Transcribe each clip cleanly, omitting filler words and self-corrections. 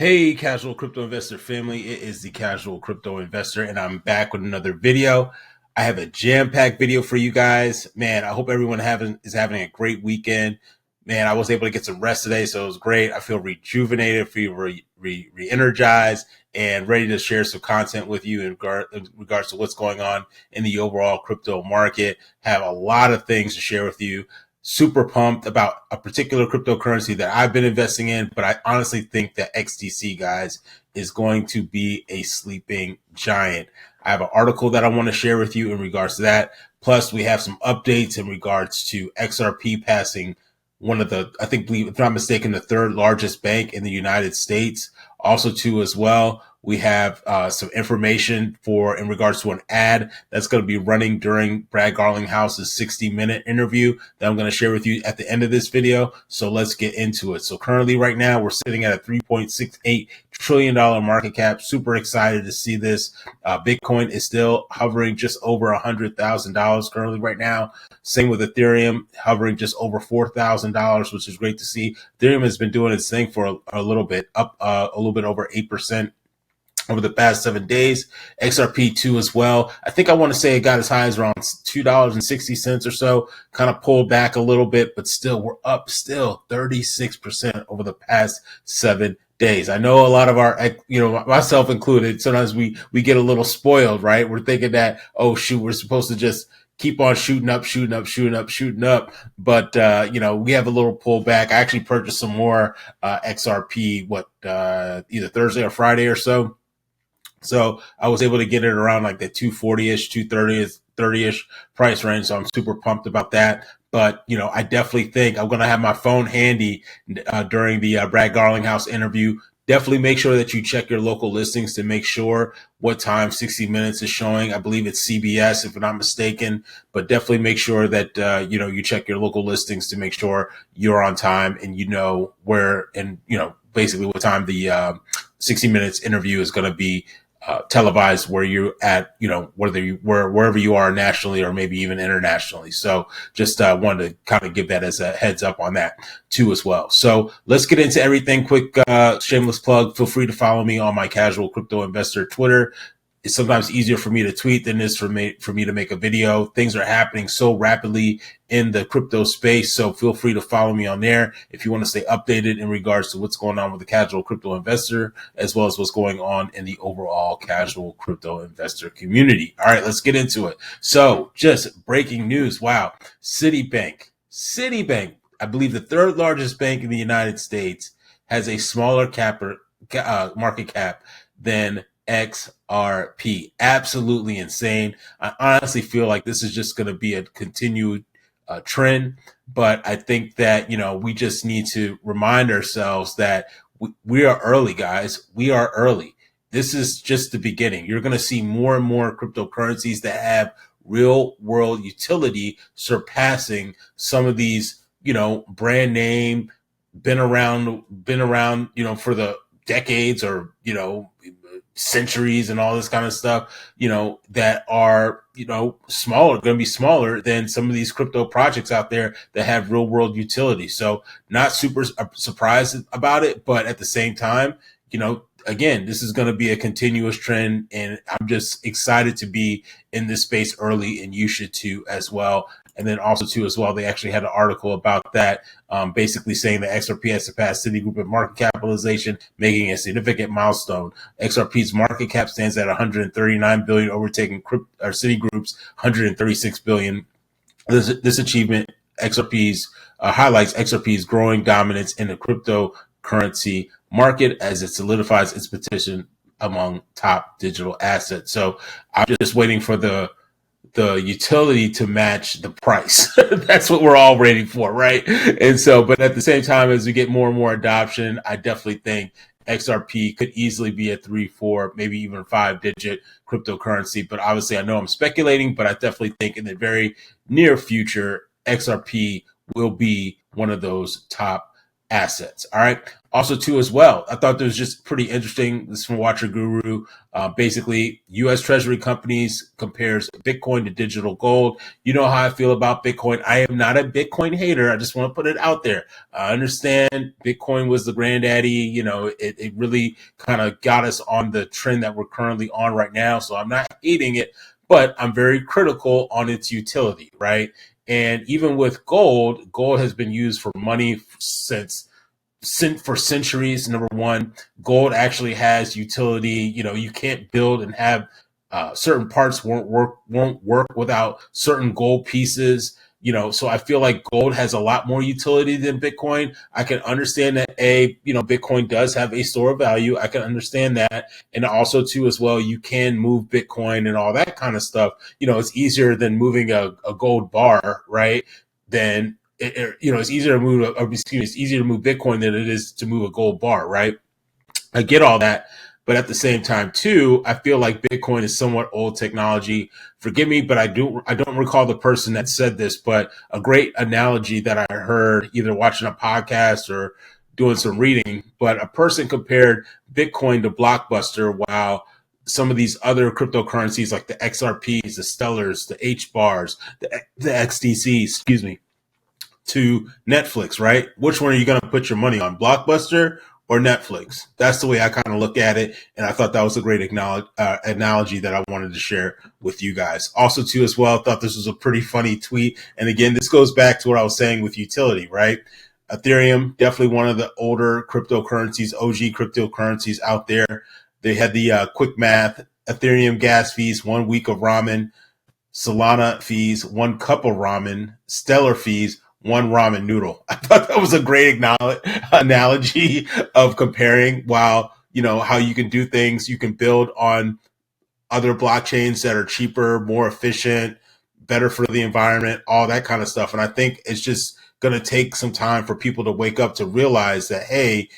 Hey, casual crypto investor family. It is the casual crypto investor, and I'm back with another video. I have a jam-packed video for you guys. Man, I hope everyone is having a great weekend. Man, I was able to get some rest today, so it was great. I feel rejuvenated, feel re-energized, and ready to share some content with you in regards to what's going on in the overall crypto market. Have a lot of things to share with you. Super pumped about a particular cryptocurrency that I've been investing in, but I honestly think that XDC, guys, is going to be a sleeping giant. I have an article that I want to share with you in regards to that. Plus, we have some updates in regards to XRP passing one of the, I think, if I'm not mistaken, the third largest bank in the United States. Also, too, as well, we have some information in regards to an ad that's going to be running during Brad Garlinghouse's 60-minute interview that I'm going to share with you at the end of this video. So let's get into it. So currently right now we're sitting at a $3.68 trillion market cap. Super excited to see this. Bitcoin is still hovering just over $100,000 currently right now. Same with Ethereum, hovering just over $4,000, which is great to see. Ethereum has been doing its thing for a little bit, up a little bit over 8% over the past 7 days. XRP too as well. I think I want to say it got as high as around $2.60 or so, kind of pulled back a little bit, but still we're up 36% over the past 7 days. I know a lot of our, myself included, sometimes we get a little spoiled, right? We're thinking that, oh shoot, we're supposed to just keep on shooting up. But, we have a little pullback. I actually purchased some more XRP, either Thursday or Friday or so. So I was able to get it around like the 240-ish, 230-ish price range. So I'm super pumped about that. But, I definitely think I'm going to have my phone handy during the Brad Garlinghouse interview. Definitely make sure that you check your local listings to make sure what time 60 Minutes is showing. I believe it's CBS, if I'm not mistaken. But definitely make sure that, you check your local listings to make sure you're on time and you know where and, basically what time the 60 Minutes interview is going to be televised where you're at, wherever you are nationally or maybe even internationally. So just wanted to kind of give that as a heads up on that too as well. So let's get into everything. Quick shameless plug. Feel free to follow me on my Casual Crypto Investor Twitter. It's sometimes easier for me to tweet than it is for me to make a video. Things are happening so rapidly in the crypto space, so feel free to follow me on there if you want to stay updated in regards to what's going on with the casual crypto investor, as well as what's going on in the overall casual crypto investor community. All right, let's get into it. So just breaking news. Wow. Citibank, I believe the third largest bank in the United States, has a smaller market cap than XRP. Absolutely insane. I honestly feel like this is just going to be a continued trend, but I think that, we just need to remind ourselves that we are early, guys. We are early. This is just the beginning. You're going to see more and more cryptocurrencies that have real world utility surpassing some of these, brand name, been around, for the decades or, centuries and all this kind of stuff, that are, going to be smaller than some of these crypto projects out there that have real world utility. So not super surprised about it, but at the same time, again, this is going to be a continuous trend, and I'm just excited to be in this space early, and you should too as well. And then also too as well, they actually had an article about that, basically saying that XRP has surpassed Citigroup in market capitalization, making a significant milestone. XRP's market cap stands at 139 billion, overtaking Citigroup's 136 billion. This achievement highlights XRP's growing dominance in the cryptocurrency market as it solidifies its position among top digital assets. So I'm just waiting for the utility to match the price. That's what we're all waiting for, right? And so, but at the same time, as we get more and more adoption, I definitely think XRP could easily be a 3, 4, maybe even 5-digit cryptocurrency. But obviously, I know I'm speculating, but I definitely think in the very near future, XRP will be one of those top assets. All right. Also, too, as well, I thought that was just pretty interesting. This is from Watcher Guru. Basically, U.S. Treasury companies compares Bitcoin to digital gold. You know how I feel about Bitcoin. I am not a Bitcoin hater. I just want to put it out there. I understand Bitcoin was the granddaddy. It really kind of got us on the trend that we're currently on right now. So I'm not hating it, but I'm very critical on its utility, right? And even with gold, gold has been used for money for centuries. Number one, gold actually has utility. You can't build and have certain parts won't work without certain gold pieces. So I feel like gold has a lot more utility than Bitcoin. I can understand that Bitcoin does have a store of value. I can understand that. And also too, as well, you can move Bitcoin and all that kind of stuff. It's easier than moving a gold bar, right? Than it's easier to move, it's easier to move Bitcoin than it is to move a gold bar, right? I get all that. But at the same time, too, I feel like Bitcoin is somewhat old technology. Forgive me, but I don't recall the person that said this, but a great analogy that I heard either watching a podcast or doing some reading, but a person compared Bitcoin to Blockbuster while some of these other cryptocurrencies like the XRPs, the Stellars, the H bars, the XDCs, excuse me, to Netflix, right? Which one are you going to put your money on, Blockbuster or Netflix? That's the way I kind of look at it. And I thought that was a great analogy that I wanted to share with you guys. Also, too, as well, I thought this was a pretty funny tweet. And again, this goes back to what I was saying with utility, right? Ethereum, definitely one of the older cryptocurrencies, OG cryptocurrencies out there. They had the quick math, Ethereum gas fees, 1 week of ramen. Solana fees, 1 cup of ramen. Stellar fees, 1 ramen noodle. I thought that was a great analogy of comparing how you can do things. You can build on other blockchains that are cheaper, more efficient, better for the environment, all that kind of stuff. And I think it's just going to take some time for people to wake up to realize that, hey,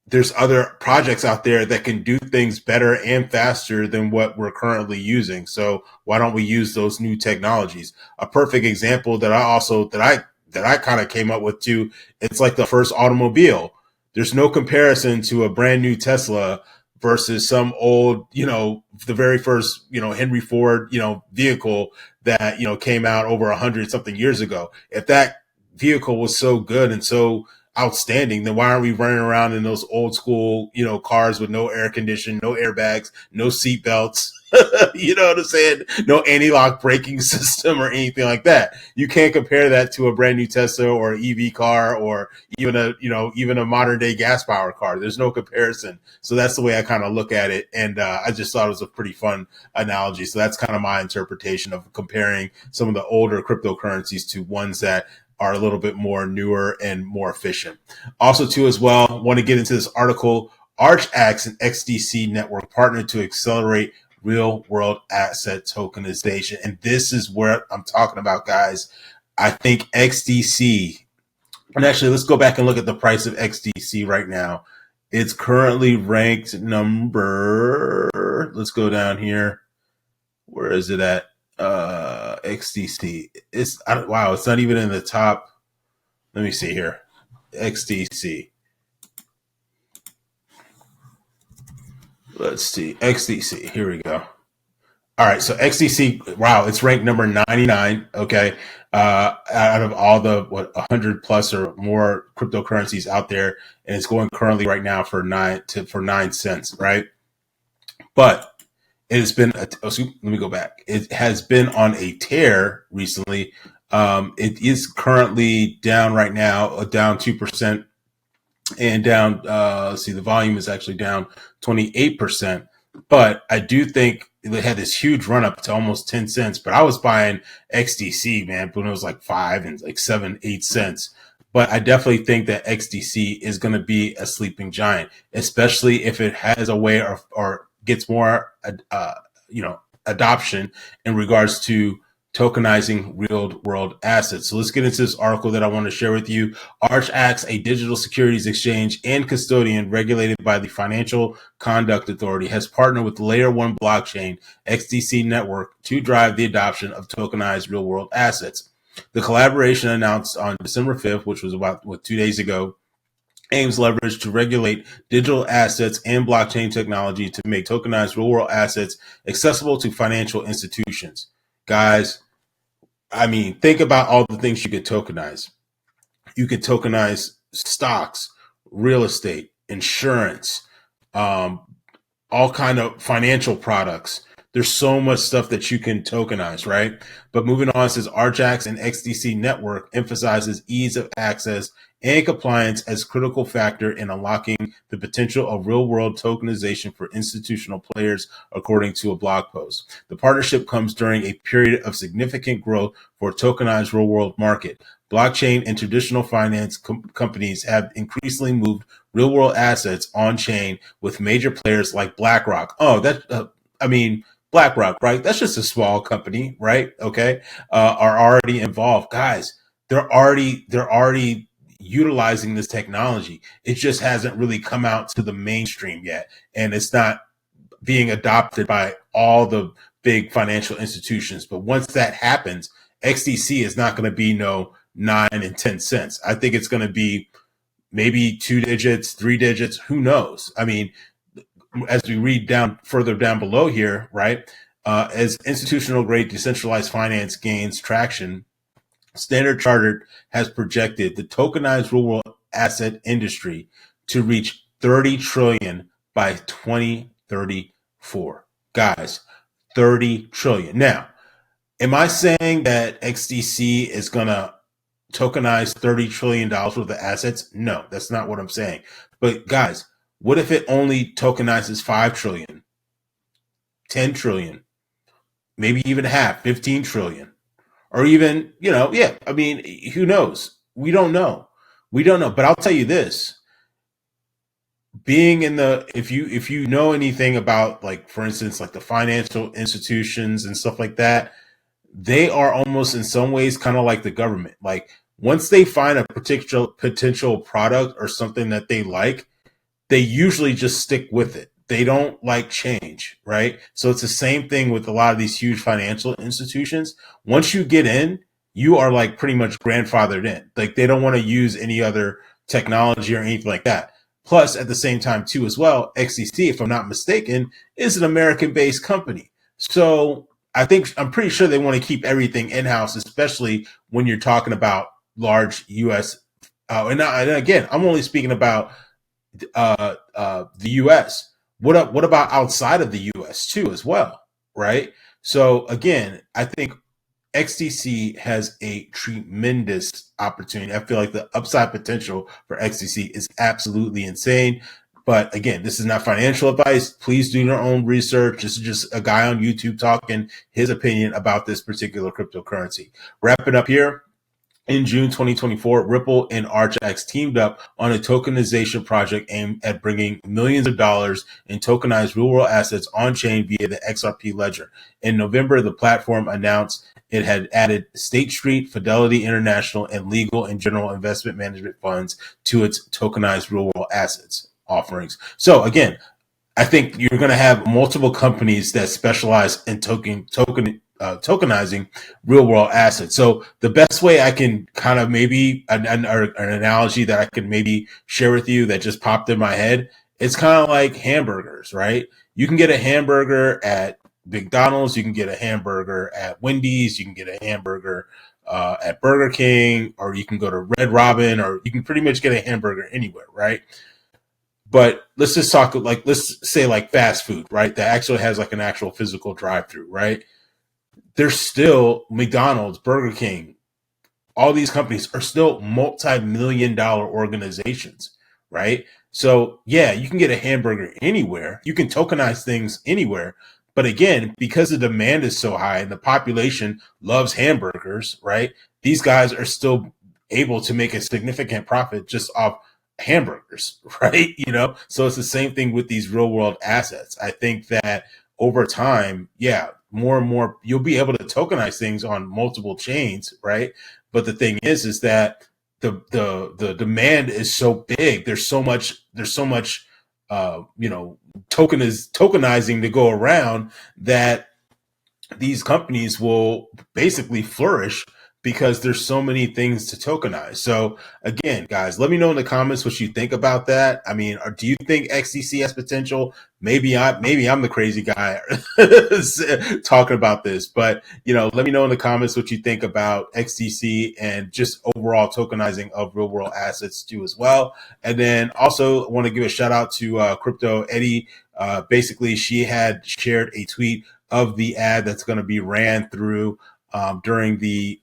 there's other projects out there that can do things better and faster than what we're currently using. So why don't we use those new technologies? A perfect example that I kind of came up with too. It's like the first automobile. There's no comparison to a brand new Tesla versus some old, the very first, Henry Ford, vehicle that, came out over 100 something years ago. If that vehicle was so good and so outstanding, then why aren't we running around in those old school, cars with no air conditioning, no airbags, no seat belts? You know what I'm saying? No anti-lock braking system or anything like that. You can't compare that to a brand new Tesla or EV car or even a modern day gas powered car. There's no comparison. So that's the way I kind of look at it. And I just thought it was a pretty fun analogy. So that's kind of my interpretation of comparing some of the older cryptocurrencies to ones that are a little bit more newer and more efficient. Also, too, as well, want to get into this article. ArchAx and XDC network partner to accelerate real world asset tokenization. And this is where I'm talking about, guys. I think XDC, and actually, let's go back and look at the price of XDC right now. It's currently ranked number, let's go down here. Where is it at? XDC. It's not even in the top. Let me see here. XDC. Let's see. XDC. Here we go. All right. So XDC, wow, it's ranked number 99. Okay. Out of all the 100 plus or more cryptocurrencies out there, and it's going currently right now for 9 cents, right? But it has been, let me go back. It has been on a tear recently. It is currently down right now, down 2%, and down, the volume is actually down 28%. But I do think they had this huge run up to almost 10 cents. But I was buying XDC, man, when it was like 5 and like 7, 8 cents. But I definitely think that XDC is going to be a sleeping giant, especially if it has a way or gets more, adoption in regards to tokenizing real world assets. So let's get into this article that I want to share with you. ArchAx, a digital securities exchange and custodian regulated by the Financial Conduct Authority, has partnered with Layer 1 blockchain XDC network to drive the adoption of tokenized real world assets. The collaboration announced on December 5th, which was about 2 days ago, aims leverage to regulate digital assets and blockchain technology to make tokenized real world assets accessible to financial institutions. Guys, I mean, think about all the things you could tokenize. You could tokenize stocks, real estate, insurance, um, all kind of financial products. There's so much stuff that you can tokenize, right? But moving on, it says Arjax and XDC network emphasizes ease of access and compliance as critical factor in unlocking the potential of real world tokenization for institutional players, according to a blog post. The partnership comes during a period of significant growth for a tokenized real world market. Blockchain and traditional finance companies have increasingly moved real world assets on chain with major players like BlackRock. BlackRock, right? That's just a small company, right? Okay, are already involved, guys. They're already utilizing this technology. It just hasn't really come out to the mainstream yet, and it's not being adopted by all the big financial institutions. But once that happens, XDC is not going to be no 9 and 10 cents. I think it's going to be maybe 2 digits, 3 digits, who knows? I mean, as we read down further down below here, right? As institutional grade decentralized finance gains traction, Standard Chartered has projected the tokenized real world asset industry to reach 30 trillion by 2034. Guys, 30 trillion. Now, am I saying that XDC is going to tokenize $30 trillion worth of assets? No, that's not what I'm saying. But guys, what if it only tokenizes 5 trillion, 10 trillion, maybe even half, 15 trillion, or even, I mean, who knows? We don't know. But I'll tell you this, being in the, if you know anything about, like, for instance, like the financial institutions and stuff like that, they are almost in some ways kind of like the government. Like, once they find a particular potential product or something that they like, they usually just stick with it. They don't like change, right? So it's the same thing with a lot of these huge financial institutions. Once you get in, you are like pretty much grandfathered in. Like, they don't want to use any other technology or anything like that. Plus, at the same time too, as well, XDC, if I'm not mistaken, is an American-based company. So I'm pretty sure they want to keep everything in-house, especially when you're talking about large U.S. And again, I'm only speaking about the U.S. What about outside of the U.S. too, as well, right? So again, I think XDC has a tremendous opportunity. I feel like the upside potential for XDC is absolutely insane. But again, this is not financial advice. Please do your own research. This is just a guy on YouTube talking his opinion about this particular cryptocurrency. Wrap it up here. In June 2024, Ripple and Arjax teamed up on a tokenization project aimed at bringing millions of dollars in tokenized real-world assets on-chain via the XRP ledger. In November, the platform announced it had added State Street, Fidelity International, and Legal and General Investment Management funds to its tokenized real-world assets offerings. So again, I think you're going to have multiple companies that specialize in tokenizing real world assets. So the best way I can kind of maybe an analogy that I could maybe share with you that just popped in my head, it's kind of like hamburgers, right? You can get a hamburger at McDonald's, you can get a hamburger at Wendy's, you can get a hamburger at Burger King, or you can go to Red Robin, or you can pretty much get a hamburger anywhere, right? But let's just talk, like, let's say like fast food, right? That actually has like an actual physical drive-through, right? There's still McDonald's, Burger King, all these companies are still multi-million-dollar organizations, right? So yeah, you can get a hamburger anywhere. You can tokenize things anywhere. But again, because the demand is so high and the population loves hamburgers, right? These guys are still able to make a significant profit just off hamburgers, right? So it's the same thing with these real world assets. I think that over time, yeah, more and more you'll be able to tokenize things on multiple chains, right? But the thing is that the demand is so big. There's so much tokenizing to go around, that these companies will basically flourish because there's so many things to tokenize. So again, guys, let me know in the comments what you think about that. I mean, do you think XDC has potential? Maybe I'm the crazy guy talking about this, but let me know in the comments what you think about XDC and just overall tokenizing of real world assets too as well. And then also want to give a shout out to Crypto Eddie. Basically, she had shared a tweet of the ad that's going to be ran through during the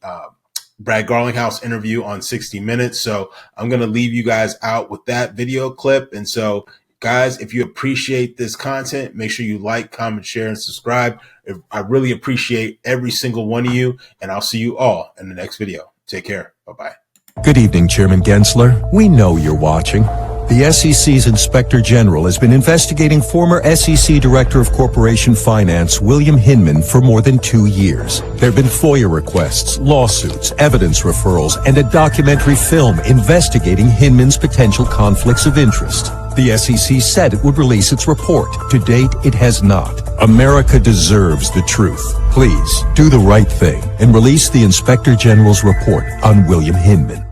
Brad Garlinghouse interview on 60 Minutes. So I'm going to leave you guys out with that video clip. And so, guys, if you appreciate this content, make sure you like, comment, share, and subscribe. I really appreciate every single one of you, and I'll see you all in the next video. Take care. Bye-bye. Good evening, Chairman Gensler. We know you're watching. The SEC's Inspector General has been investigating former SEC Director of Corporation Finance, William Hinman, for more than 2 years. There have been FOIA requests, lawsuits, evidence referrals, and a documentary film investigating Hinman's potential conflicts of interest. The SEC said it would release its report. To date, it has not. America deserves the truth. Please do the right thing and release the Inspector General's report on William Hinman.